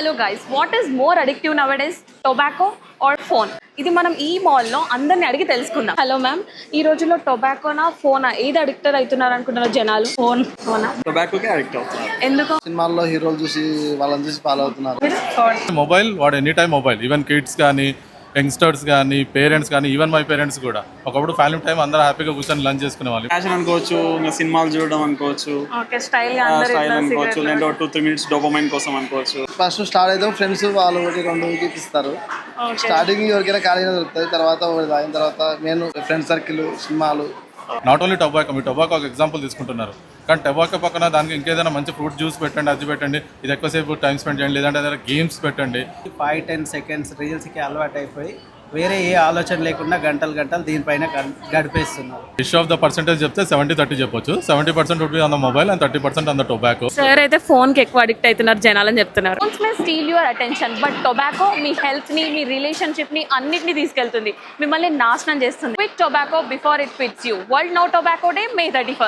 Hello guys, what is more addictive nowadays, tobacco or phone? ఇది మనం ఈ మాల్లో అందరిని అడిగి తెలుసుకుందాం. హలో మ్యామ్, ఈ రోజుల్లో టొబాకోనా ఫోనా ఏది అడిక్టెడ్ అవుతున్నారు అనుకుంటున్నారు జనాలు? ఫోనా? టొబాకోకి అడిక్ట్ అవుతున్నారు. ఎందుకు? సినిమాల్లో హీరోలు చూసి వాళ్ళని చూసి ఫాలో అవుతున్నారు. మొబైల్ వాడు any time mobile, even kids కానీ యంగ్స్టర్స్ కానీ పేరెంట్స్ కానీ, ఈవెన్ మై పేరెంట్స్ కూడా. ఒకప్పుడు ఫ్యామిలీ టైం అందరూ హ్యాపీగా కూర్చొని లంచ్ చేసుకునే వాళ్ళు. ఫ్యాషన్ అనుకోవచ్చు, ఇంకా సినిమాలు చూడడం అనుకోవచ్చు, ఓకే, స్టైల్ స్టైల్ అనుకోవచ్చు, లేదంటే 2-3 minutes డోపమైన్ కోసం అనుకోవచ్చు. ఫస్ట్ స్టార్ట్ అయితే ఫ్రెండ్స్ వాళ్ళు ఒకటి రెండు ఇస్తారు. స్టార్టింగ్ ఎవరికైనా ఖాళీగా దొరుకుతుంది. తర్వాత ఒకటి తాగిన తర్వాత మెయిన్ ఫ్రెండ్ సర్కిల్, సినిమాలు. Not only tobacco, me tobacco ఒక ఎగ్జాంపుల్ తీసుకుంటున్నారు, కానీ టొబాకో పక్కన దానికి ఇంకేదైనా మంచి ఫ్రూట్ జ్యూస్ పెట్టండి, అది పెట్టండి, ఇది ఎక్కువసేపు టైం స్పెండ్ చేయండి, లేదంటే ఏదైనా గేమ్స్ పెట్టండి. 5-10 seconds రీల్స్కి అలవాటు అయిపోయి వేరే ఏ ఆలోచన లేకుండా గంటలు దీనిపైన గడిపేస్తున్నారు. రిష్ ఆఫ్ ద పర్సెంటేజ్ చెప్తే 70-30 చెప్పొచ్చు. 70% would be on the mobile and 30% on the tobacco. Sir అయితే ఫోన్ కి ఎక్కువ అడిక్ట్ అవుతున్నారు జనాలని చెప్తున్నారు. Phones may steal your attention, but tobacco మీ హెల్త్ ని, మీ రిలేషన్షిప్ ని అన్నిటిని తీసుకెళ్తుంది, మిమ్మల్ని నాశనం చేస్తుంది. Quit tobacco before it quits you. World no tobacco day, May 31st.